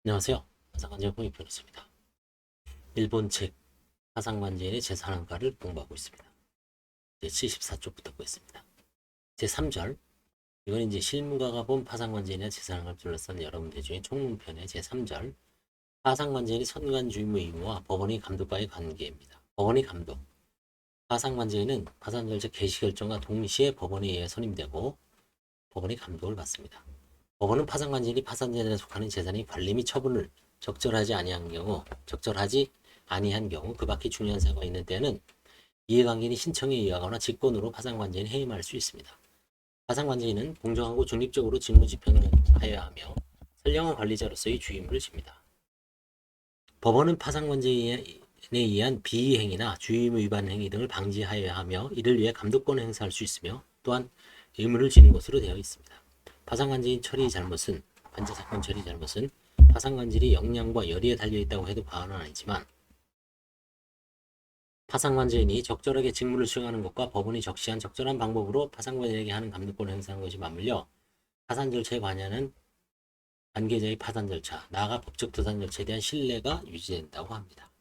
안녕하세요. 파상관제의 홍익표였습니다. 일본 책 파상관제인의 제3한가를 공부하고 있습니다. 74쪽부터 보겠습니다. 제3절 이건 이제 실무가가 본 파상관제인의 제3한가를 둘러싼 여러 문제 중에 총문편의 제3절 파상관제인의 선관주의무 의무와 법원의 감독과의 관계입니다. 법원의 감독 파상관제인은 파산절차 개시결정과 동시에 법원에 의해 선임되고 법원의 감독을 받습니다. 법원은 파산관제인이 파산재단에 속하는 재산의 관리 및 처분을 적절하지 아니한 경우 그 밖에 중요한 사고가 있는 때에는 이해관계인이 신청에 의하거나 직권으로 파산관제인을 해임할 수 있습니다. 파산관제인은 공정하고 중립적으로 직무집행을 하여야 하며 선량한 관리자로서의 주의무를 집니다. 법원은 파산관제인에 의한 비행위나 주의무 위반 행위 등을 방지하여야 하며 이를 위해 감독권을 행사할 수 있으며 또한 의무를 지는 것으로 되어 있습니다. 파산관제인 처리 잘못은 관제사건 처리 잘못은 파산관제인의 역량과 열의에 달려있다고 해도 과언은 아니지만 파산관제인이 적절하게 직무를 수행하는 것과 법원이 적시한 적절한 방법으로 파산관제인에게 하는 감독권을 행사하는 것이 맞물려 파산 절차에 관여하는 관계자의 파산 절차, 나아가 법적 도산 절차에 대한 신뢰가 유지된다고 합니다.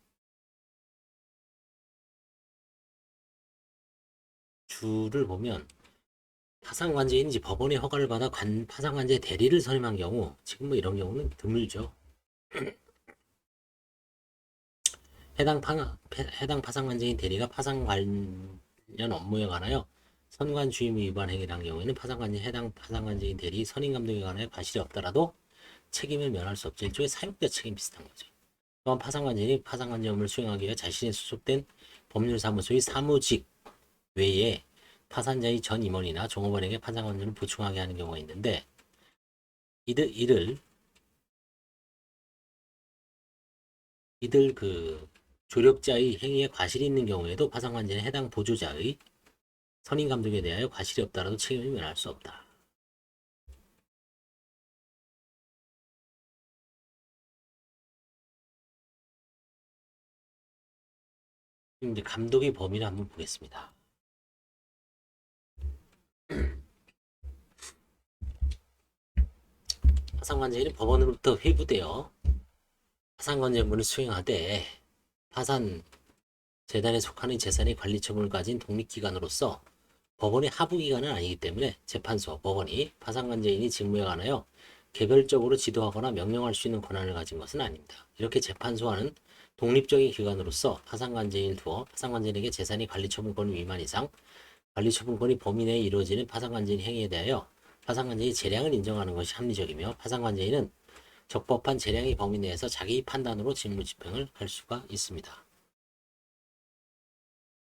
주를 보면 파산관제인인지 법원의 허가를 받아 파산관제 대리를 선임한 경우 지금 뭐 이런 경우는 드물죠. 해당 파산관제인 대리가 파산 관련 업무에 관하여 선관주의무 위반 행위를 한 경우에는 해당 파산관제인 대리 선임 감독에 관하여 과실이 없더라도 책임을 면할 수 없죠. 일종의 사육자 책임 비슷한 거죠. 또한 파산관제인이 파산관제 업무를 수행하기 위해 자신이 소속된 법률사무소의 사무직 외에 파산자의 전 임원이나 종업원에게 파산관제를 보충하게 하는 경우가 있는데 이들 그 조력자의 행위에 과실이 있는 경우에도 파산관제는 해당 보조자의 선임 감독에 대하여 과실이 없다라도 책임을 면할 수 없다. 이제 감독의 범위를 한번 보겠습니다. 파산관제인은 법원으로부터 회부되어 파산관제 업무를 수행하되 파산 재단에 속하는 재산의 관리 처분을 가진 독립기관으로서 법원의 하부기관은 아니기 때문에 재판소, 법원이 파산관제인이 직무에 관하여 개별적으로 지도하거나 명령할 수 있는 권한을 가진 것은 아닙니다. 이렇게 재판소와는 독립적인 기관으로서 파산관제인을 두어 파산관제인에게 재산의 관리처분권 위반 이상 관리처분권이 범위 내에 이루어지는 파산관제인 행위에 대하여 파산관제인이 재량을 인정하는 것이 합리적이며 파산관제인은 적법한 재량의 범위 내에서 자기 판단으로 직무집행을 할 수가 있습니다.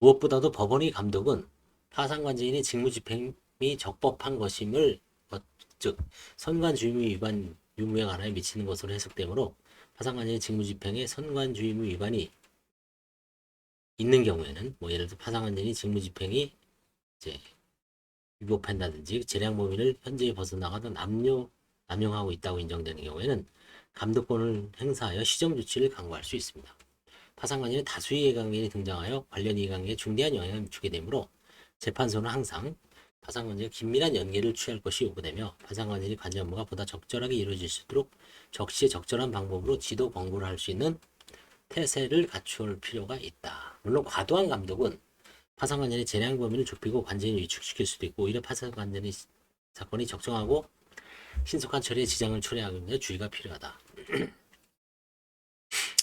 무엇보다도 법원의 감독은 파산관제인의 직무집행이 적법한 것임을 즉 선관주의무 위반 유무에 관하여 미치는 것으로 해석되므로 파산관제인의 직무집행에 선관주의무 위반이 있는 경우에는 뭐 예를 들어 파산관제인이 직무집행이 이제 위법한다든지 재량 범위를 현재에 벗어나가다 남용하고 있다고 인정되는 경우에는 감독권을 행사하여 시정 조치를 강구할 수 있습니다. 파산관계는 다수의 이해관계인이 등장하여 관련 이해관계에 중대한 영향을 미치게 되므로 재판소는 항상 파산관계와 긴밀한 연계를 취할 것이 요구되며 파산관계의 관제 업무가 보다 적절하게 이루어질 수 있도록 적시에 적절한 방법으로 지도 권고를 할 수 있는 태세를 갖출 필요가 있다. 물론 과도한 감독은 파산관계의 재량 범위를 좁히고 관제인을 위축시킬 수도 있고 오히려 파산관계의 사건이 적정하고 신속한 처리에 지장을 초래하기 위해 주의가 필요하다.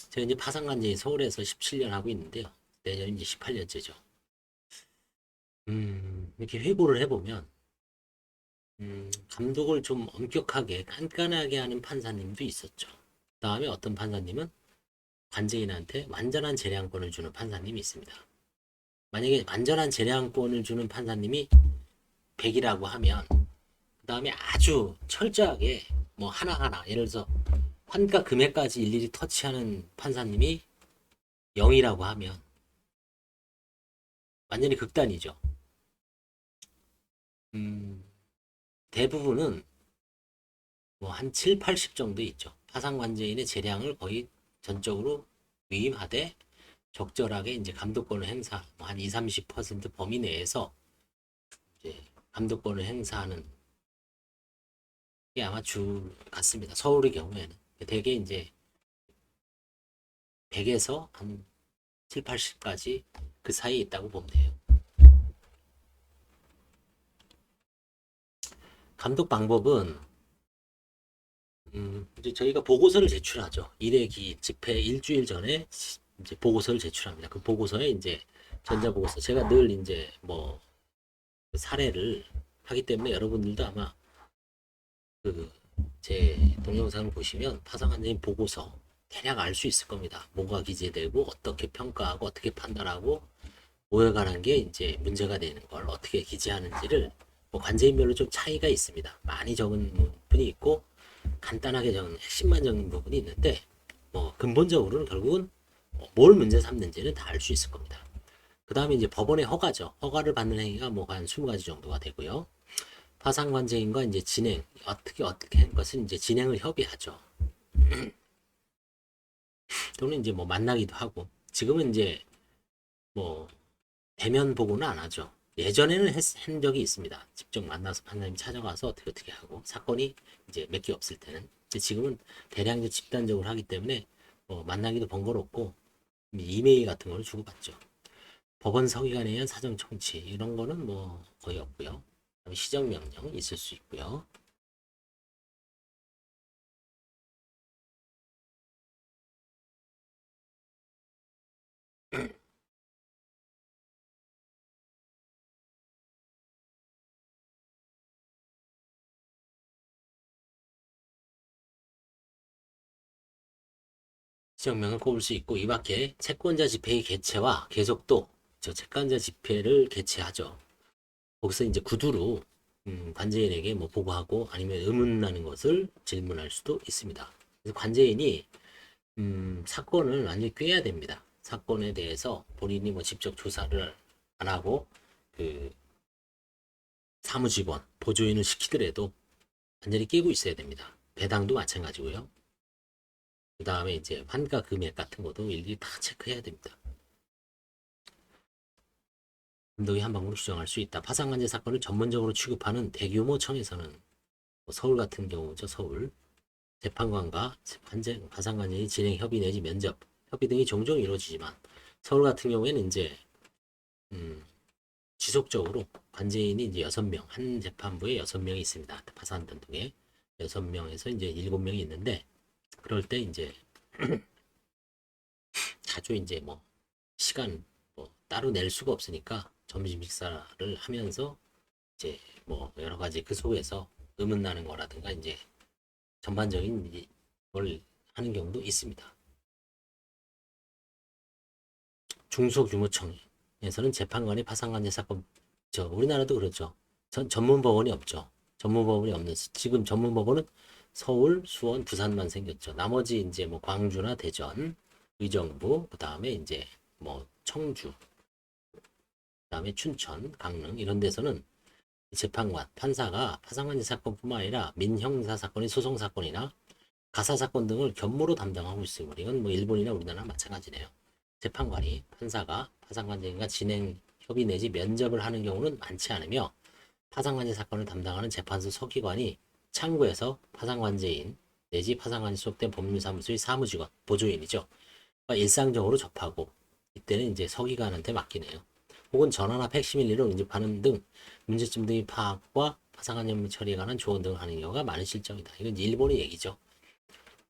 제가 이제 파산관제인 서울에서 17년 하고 있는데요. 내년 이제 18년째죠. 이렇게 회고를 해보면, 감독을 좀 엄격하게, 깐깐하게 하는 판사님도 있었죠. 그 다음에 어떤 판사님은 관제인한테 완전한 재량권을 주는 판사님이 있습니다. 만약에 완전한 재량권을 주는 판사님이 100이라고 하면, 그 다음에 아주 철저하게 뭐 하나하나, 예를 들어서 환가 금액까지 일일이 터치하는 판사님이 0이라고 하면 완전히 극단이죠. 대부분은 뭐 한 7, 80 정도 있죠. 파산관제인의 재량을 거의 전적으로 위임하되 적절하게 이제 감독권을 행사, 한 2, 30% 범위 내에서 이제 감독권을 행사하는 게 아마 주 같습니다. 서울의 경우에는. 대개 이제 100에서 한 7, 80까지 그 사이에 있다고 보면 돼요. 감독 방법은 이제 저희가 보고서를 제출하죠. 1회기 집회 일주일 전에 이제 보고서를 제출합니다. 그 보고서에 이제 전자보고서 제가 늘 이제 뭐 사례를 하기 때문에 여러분들도 아마 그 제 동영상을 보시면 파상관제인 보고서 대략 알 수 있을 겁니다. 뭐가 기재되고 어떻게 평가하고 어떻게 판단하고 뭐에 관한 게 이제 문제가 되는 걸 어떻게 기재하는지를 뭐 관제인별로 좀 차이가 있습니다. 많이 적은 부분이 있고 간단하게 적은 핵심만 적는 부분이 있는데 뭐 근본적으로는 결국은 뭘 문제 삼는지는 다 알 수 있을 겁니다. 그 다음에 이제 법원의 허가죠. 허가를 받는 행위가 뭐 한 20가지 정도가 되고요. 파상관제인과 이제 진행 어떻게 한 것은 이제 진행을 협의하죠. 또는 이제 뭐 만나기도 하고 지금은 이제 뭐 대면 보고는 안 하죠. 예전에는 한 적이 있습니다. 직접 만나서 판사님 찾아가서 어떻게 하고 사건이 이제 몇 개 없을 때는. 근데 지금은 대량 집단적으로 하기 때문에 뭐 만나기도 번거롭고 이메일 같은 거를 주고받죠. 법원 서기관에 의한 사정 청취 이런 거는 뭐 거의 없고요. 시정명령 있을 수 있고요. 시정명을 꼽을 수 있고 이 밖에 채권자 집회의 개최와 계속도 저 채권자 집회를 개최하죠. 거기서 이제 구두로 관제인에게 뭐 보고하고 아니면 의문나는 것을 질문할 수도 있습니다. 그래서 관제인이 사건을 완전히 꿰야 됩니다. 사건에 대해서 본인이 뭐 직접 조사를 안 하고 그 사무직원, 보조인을 시키더라도 완전히 끼고 있어야 됩니다. 배당도 마찬가지고요. 그 다음에 이제 환가 금액 같은 것도 일일이 다 체크해야 됩니다. 감독이 한 방으로 규정할 수 있다. 파상관제 사건을 전문적으로 취급하는 대규모 청에서는 뭐 서울 같은 경우죠. 서울 재판관과 파상관제의 진행 협의 내지 면접 협의 등이 종종 이루어지지만 서울 같은 경우에는 이제 지속적으로 관제인이 이제 6명 한 재판부에 6명이 있습니다. 파산 단독에 6명에서 이제 7명이 있는데 그럴 때 이제 자주 이제 뭐 시간 뭐 따로 낼 수가 없으니까 점심 식사를 하면서 이제 뭐 여러 가지 그 속에서 의문 나는 거라든가 이제 전반적인 걸 하는 경우도 있습니다. 중소규모청에서는 재판관이 파산관제 사건 우리나라도 그렇죠. 전문법원이 없죠. 전문법원이 없는 지금 전문법원은 서울, 수원, 부산만 생겼죠. 나머지 이제 뭐 광주나 대전, 의정부, 그 다음에 이제 뭐 청주, 그 다음에 춘천, 강릉 이런 데서는 재판관, 판사가 파산관제 사건뿐만 아니라 민형사 사건의 소송 사건이나 가사 사건 등을 겸무로 담당하고 있습니다. 이건 뭐 일본이나 우리나라랑 마찬가지네요. 재판관이 판사가 파산관제인과 진행 협의 내지 면접을 하는 경우는 많지 않으며 파산관제 사건을 담당하는 재판소 서기관이 창구에서 파산관제인 내지 파산관제 소속된 법률사무소의 사무직원, 보조인이죠. 일상적으로 접하고 이때는 이제 서기관한테 맡기네요. 혹은 전화나 팩시밀리로 응집하는 등 문제점 등의 파악과 파산관제 처리에 관한 조언 등을 하는 경우가 많은 실정이다. 이건 일본의 얘기죠.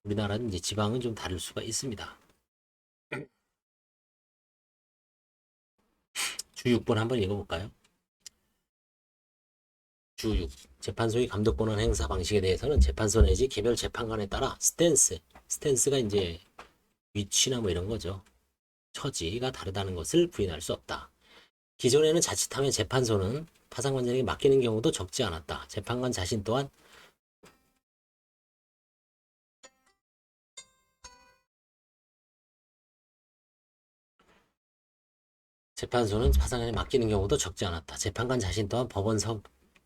우리나라는 이제 지방은 좀 다를 수가 있습니다. 주 6번 한번 읽어볼까요? 주 6. 재판소의 감독 권한 행사 방식에 대해서는 재판소 내지 개별 재판관에 따라 스탠스가 이제 위치나 뭐 이런 거죠. 처지가 다르다는 것을 부인할 수 없다. 기존에는 자칫하면 재판소는 파산관장에게 맡기는 경우도 적지 않았다. 재판관 자신 또한 재판소는 파산관장에게 맡기는 경우도 적지 않았다. 재판관 자신 또한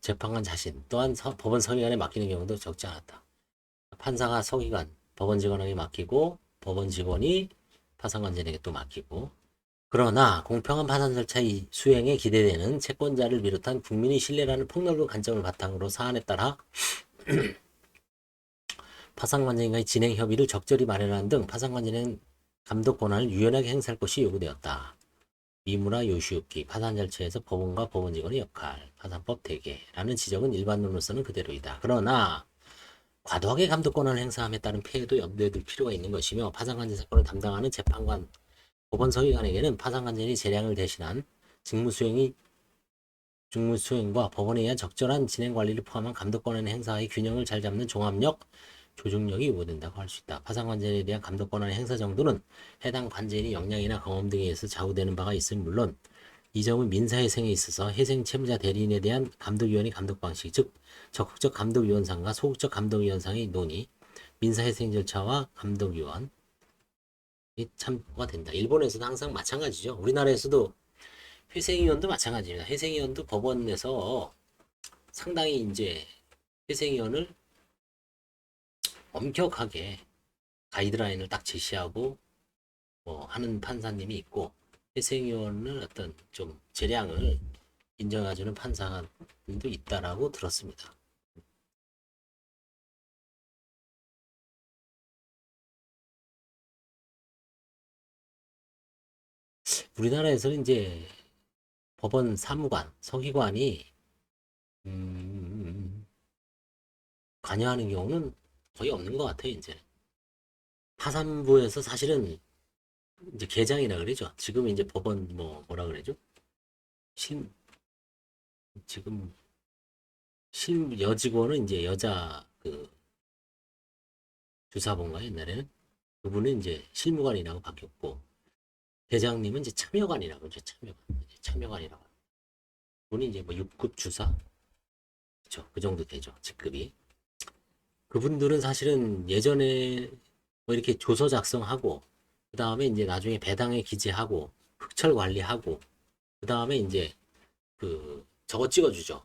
재판관 자신 또한 법원 서기관에 맡기는 경우도 적지 않았다. 판사가 서기관, 법원 직원에게 맡기고 법원 직원이 파산관장에게 또 맡기고 그러나 공평한 파산 절차 수행에 기대되는 채권자를 비롯한 국민의 신뢰라는 폭넓은 관점을 바탕으로 사안에 따라 파상관제인과의 진행 협의를 적절히 마련하는 등 파상관제인 감독 권한을 유연하게 행사할 것이 요구되었다. 미무라 요시유키 파산 절차에서 법원과 법원 직원의 역할, 파산법 대개라는 지적은 일반론으로서는 그대로이다. 그러나 과도하게 감독 권한을 행사함에 따른 폐해도 염두에 둘 필요가 있는 것이며 파산관제 사건을 담당하는 재판관, 법원 서기관에게는 파산관제인이 재량을 대신한 직무수행과 법원에 의한 적절한 진행관리를 포함한 감독 권한의 행사의 균형을 잘 잡는 종합력, 조직력이 요구된다고 할 수 있다. 파산관제인에 대한 감독 권한의 행사 정도는 해당 관제인의 역량이나 경험 등에 의해서 좌우되는 바가 있으면 물론 이 점은 민사회생에 있어서 회생 채무자 대리인에 대한 감독위원회 감독 방식, 즉 적극적 감독위원상과 소극적 감독위원상의 논의, 민사회생 절차와 감독위원이 참고가 된다. 일본에서도 항상 마찬가지죠. 우리나라에서도 회생위원도 마찬가지입니다. 회생위원도 법원에서 상당히 이제 회생위원을 엄격하게 가이드라인을 딱 제시하고 뭐 하는 판사님이 있고, 회생위원을 어떤 좀 재량을 인정해주는 판사님도 있다라고 들었습니다. 우리나라에서는 이제 법원 사무관, 서기관이 관여하는 경우는 거의 없는 것 같아요. 이제 파산부에서 사실은 이제 계장이라 그러죠. 지금 이제 법원 뭐라 그러죠? 실 지금 실 여직원은 이제 여자 그 주사본가 옛날에는 그분은 이제 실무관이라고 바뀌었고, 대장님은 이제 참여관이라고 그러죠. 참여관이라고. 그분이 이제 뭐 6급 주사, 그렇죠. 그 정도 되죠. 직급이. 그분들은 사실은 예전에 뭐 이렇게 조서 작성하고, 그 다음에 이제 나중에 배당에 기재하고, 흑철 관리하고, 그 다음에 이제 그 저거 찍어주죠.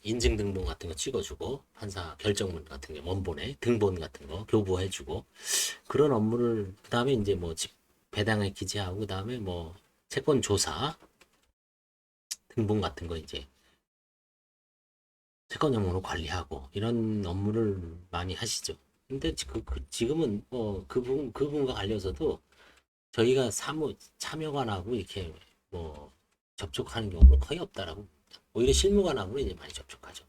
인증 등본 같은 거 찍어주고, 판사 결정문 같은 게 원본에 등본 같은 거 교부해주고, 그런 업무를, 그 다음에 이제 뭐 배당에 기재하고, 그 다음에 뭐 채권 조사 등본 같은 거 이제 채권 업무로 관리하고, 이런 업무를 많이 하시죠. 근데 지금은 그분과 관련해서도 저희가 참여관하고 이렇게 뭐 접촉하는 경우는 거의 없다라고 봅니다. 오히려 실무관하고는 이제 많이 접촉하죠.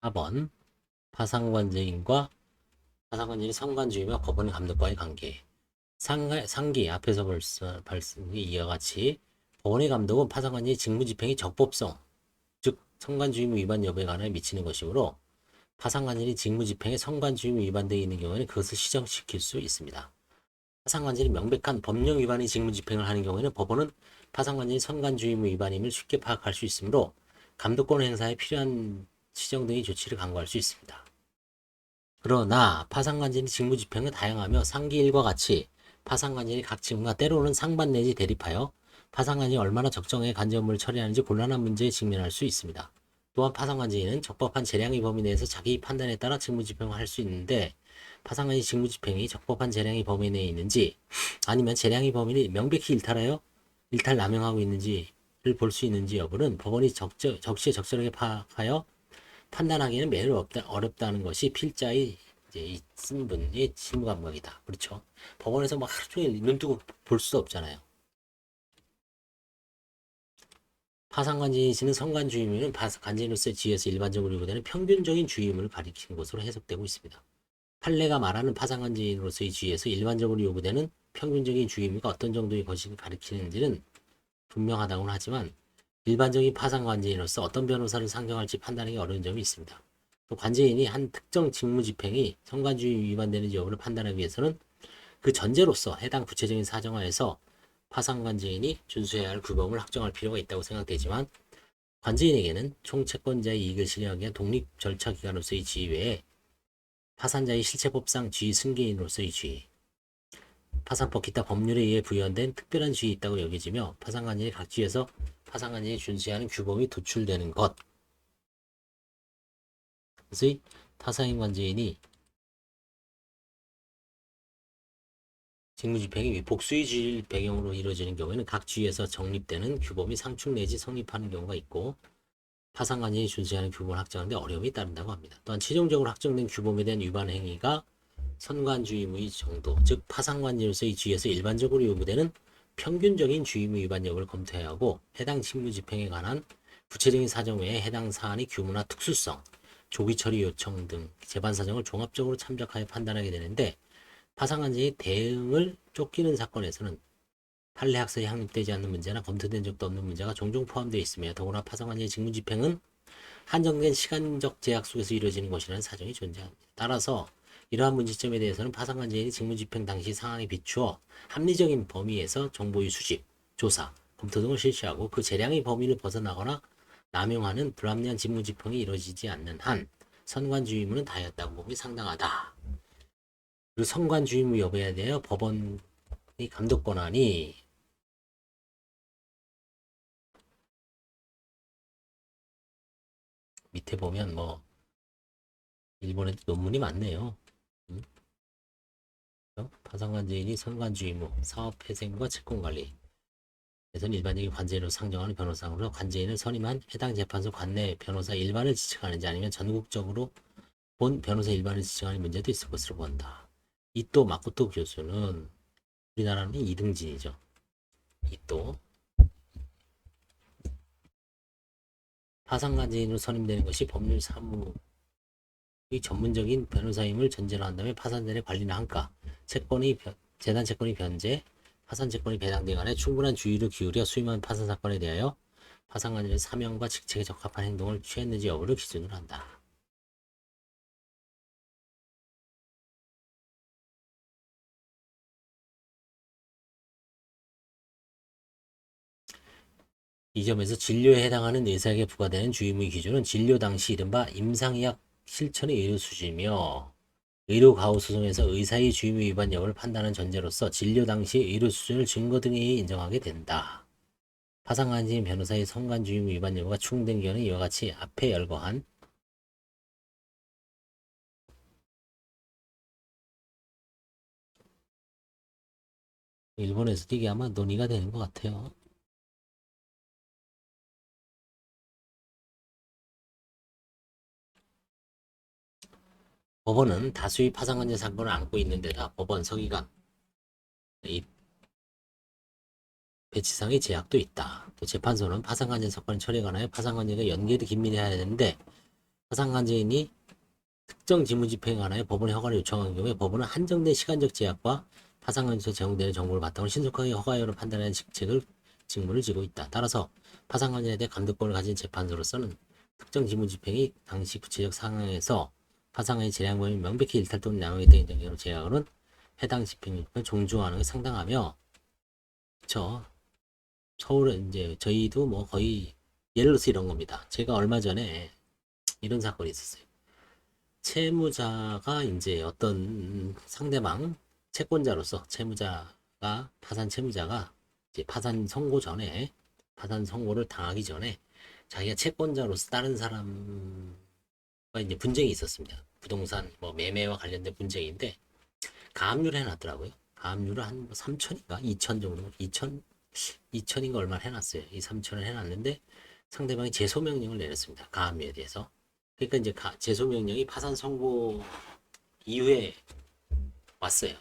4번 파상관제인과 파상관제인이 상관주의와 법원의 감독과의 관계. 상기 앞에서 벌써 발생이 이와 같이 법원의 감독은 파상관제의 직무집행의 적법성, 즉 성관주의무 위반 여부에 관해 미치는 것이므로 파상관제인이 직무집행에 성관주의무 위반되어 있는 경우에는 그것을 시정시킬 수 있습니다. 파상관제인이 명백한 법령 위반의 직무집행을 하는 경우에는 법원은 파상관제인이 성관주의무 위반임을 쉽게 파악할 수 있으므로 감독권 행사에 필요한 시정 등의 조치를 강구할 수 있습니다. 그러나 파상관제인의 직무집행은 다양하며 상기 1과 같이 파상관제인이 각 직무가 때로는 상반 내지 대립하여 파상관제인이 얼마나 적정하게 간접 업무를 처리하는지 곤란한 문제에 직면할 수 있습니다. 또한 파상관제인은 적법한 재량의 범위 내에서 자기 판단에 따라 직무집행을 할 수 있는데, 파상관제인 직무집행이 적법한 재량의 범위 내에 있는지 아니면 재량의 범위를 명백히 일탈 남용하고 있는지를 볼 수 있는지 여부는 법원이 적시에 적절하게 파악하여 판단하기는 매우 어렵다는 것이 필자의 이제 쓴 분의 실무 감각이다. 그렇죠. 법원에서 막 하루 종일 눈 뜨고 볼 수도 없잖아요. 파상관제인은 성관주의무는 관제인으로서의 지위에서 일반적으로 요구되는 평균적인 주의무를 가리키는 것으로 해석되고 있습니다. 판례가 말하는 파상관제인으로서의 지위에서 일반적으로 요구되는 평균적인 주의무가 어떤 정도의 것을 가리키는지는 분명하다고는 하지만, 일반적인 파상관제인으로서 어떤 변호사를 상정할지 판단하기 어려운 점이 있습니다. 또 관제인이 한 특정 직무집행이 성관주의 위반되는지 여부를 판단하기 위해서는 그 전제로서 해당 구체적인 사정하에서 파상관제인이 준수해야 할 규범을 확정할 필요가 있다고 생각되지만, 관제인에게는 총채권자의 이익을 실행하기 위한 독립 절차 기관으로서의 지위 외에 파산자의 실체법상 지위 승계인으로서의 지위, 파산법 기타 법률에 의해 부여된 특별한 지위 있다고 여겨지며 파산관제의 각 지위에서 파산관제에 준수하는 규범이 도출되는 것. 그래서 타사인 관제인이 직무집행이 복수의 지위를 배경으로 이루어지는 경우에는 각 지위에서 정립되는 규범이 상충 내지 성립하는 경우가 있고 파산관제에 준수하는 규범을 확정하는데 어려움이 따른다고 합니다. 또한 최종적으로 확정된 규범에 대한 위반 행위가 선관주의무의 정도, 즉 파산관제로서의 지위에서 일반적으로 요구되는 평균적인 주의무 위반 여부를 검토해야 하고 해당 직무집행에 관한 구체적인 사정 외에 해당 사안의 규모나 특수성, 조기 처리 요청 등 재반 사정을 종합적으로 참작하여 판단하게 되는데 파산관제의 대응을 쫓기는 사건에서는 판례 학설이 확립되지 않는 문제나 검토된 적도 없는 문제가 종종 포함되어 있으며 더구나 파산관제의 직무집행은 한정된 시간적 제약 속에서 이루어지는 것이라는 사정이 존재합니다. 따라서 이러한 문제점에 대해서는 파산관제인이 직무집행 당시 상황에 비추어 합리적인 범위에서 정보의 수집, 조사, 검토 등을 실시하고 그 재량의 범위를 벗어나거나 남용하는 불합리한 직무집행이 이루어지지 않는 한 선관주의무는 다였다고 보기 상당하다. 그리고 선관주의무 여부에 대하여 법원의 감독 권한이 밑에 보면 뭐 일본에도 논문이 많네요. 파산관제인이 선관주의무, 사업회생과 채권관리 에서는 일반적인 관제인으로 상정하는 변호사로 관제인을 선임한 해당 재판소 관내 변호사 일반을 지칭하는지 아니면 전국적으로 본 변호사 일반을 지칭하는 문제도 있을 것으로 본다. 이또 마코토 교수는 우리나라는 이등진이죠. 이또 파산관제인으로 선임되는 것이 법률 사무의 전문적인 변호사임을 전제로 한다면 파산자의 관리나 한가, 재단 채권의 변제, 파산 채권이 배당된 간에 충분한 주의를 기울여 수임한 파산 사건에 대하여 파산관리의 사명과 직책에 적합한 행동을 취했는지 여부를 기준으로 한다. 이 점에서 진료에 해당하는 의사에게 부과되는 주의무의 기준은 진료 당시 이른바 임상의학 실천의 의료 수준이며 의료 가후 소송에서 의사의 주의무 위반 여부를 판단하는 전제로서 진료 당시의 의료 수준을 증거 등에 의해 인정하게 된다. 파산관제인 변호사의 선관주의무 위반 여부가 충분된 경우는 이와 같이 앞에 열거한 일본에서도 이게 아마 논의가 되는 것 같아요. 법원은 다수의 파산관제 사건을 안고 있는 데다 법원 서기관 이 배치상의 제약도 있다. 또 재판소는 파산관제 사건 처리에 관하여 파산관제가 연결이 긴밀히 해야 되는데 파산관제인이 특정 지무집행에 관하여 법원의 허가를 요청한 경우에 법원은 한정된 시간적 제약과 파산관제에서 제공되는 정보를 바탕으로 신속하게 허가 여부를 판단하는 직무를 지고 있다. 따라서 파산관제에 대해 감독권을 가진 재판소로서는 특정 지무집행이 당시 구체적 상황에서 파산관의 재량 범위 명백히 일탈 또는 양형에 대한 경우 제약은 해당 집행을 존중하는 게 상당하며 그쵸. 서울은 이제 저희도 뭐 거의 예를 들어서 이런 겁니다. 제가 얼마 전에 이런 사건이 있었어요. 채무자가 이제 어떤 상대방 채권자로서 파산 채무자가 이제 파산 선고 전에 파산 선고를 당하기 전에 자기가 채권자로서 다른 사람과 이제 분쟁이 있었습니다. 부동산 뭐 매매와 관련된 분쟁인데 가압류를 해놨더라고요. 가압류를 한 3천인가 2천 정도 2천인가 얼마 해놨어요. 이 3천을 해놨는데 상대방이 제소 명령을 내렸습니다. 가압류에 대해서. 그러니까 이제 제소 명령이 파산 선고 이후에 왔어요.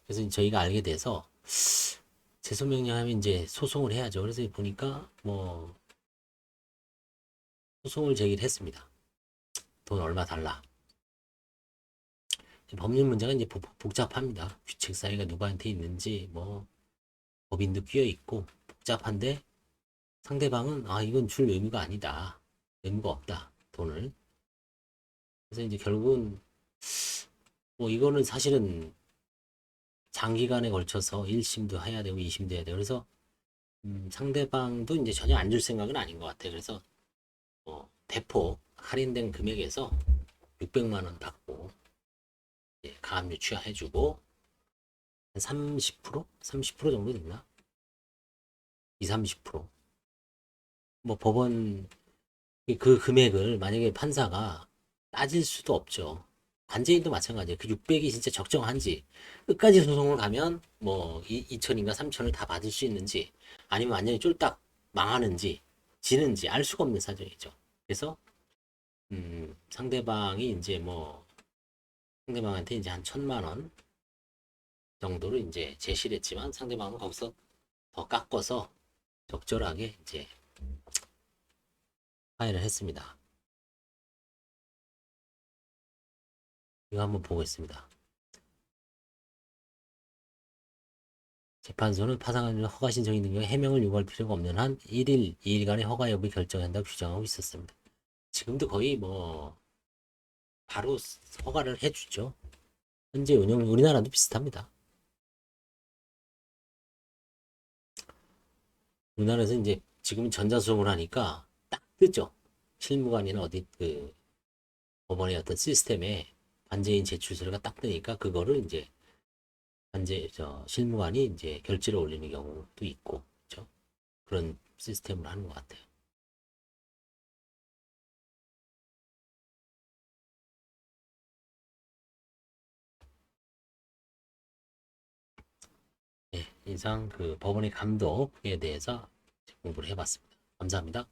그래서 저희가 알게 돼서 제소 명령하면 이제 소송을 해야죠. 그래서 보니까 뭐 소송을 제기를 했습니다. 돈 얼마 달라. 법률 문제가 이제 복잡합니다. 규칙 사유가 누구한테 있는지 뭐 법인도 끼어 있고 복잡한데 상대방은 이건 줄 의무가 아니다. 의무가 없다. 돈을. 그래서 이제 결국은 뭐 이거는 사실은 장기간에 걸쳐서 1심도 해야 되고 2심도 해야 되고 그래서 상대방도 이제 전혀 안 줄 생각은 아닌 것 같아요. 그래서 대폭 할인된 금액에서 600만 원 받고 가압류 취하해주고 한 30%? 30% 정도 됐나? 2, 30%. 뭐 법원 그 금액을 만약에 판사가 따질 수도 없죠. 관제인도 마찬가지예요. 그 600이 진짜 적정한지 끝까지 소송을 가면 뭐 2천인가 3천을 다 받을 수 있는지 아니면 완전히 쫄딱 망하는지 지는지 알 수가 없는 사정이죠. 그래서 상대방이 이제 뭐 상대방한테 이제 한 1,000만 원 정도를 이제 제시를 했지만 상대방은 거기서 더 깎아서 적절하게 이제 화해를 했습니다. 이거 한번 보겠습니다. 재판소는 파상한 허가 신청이 있는 경우 해명을 요구할 필요가 없는 한 1일, 2일간의 허가 여부를 결정한다고 주장하고 있었습니다. 지금도 거의 뭐 바로 허가를 해주죠. 현재 운영 우리나라도 비슷합니다. 우리나라에서 이제 지금은 전자수송을 하니까 딱 뜨죠. 실무관이나 어디 그 법원의 어떤 시스템에 관제인 제출 서류가 딱 뜨니까 그거를 이제 실무관이 이제 결제를 올리는 경우도 있고, 그렇죠? 그런 시스템을 하는 것 같아요. 네, 이상 그 법원의 감독에 대해서 공부를 해봤습니다. 감사합니다.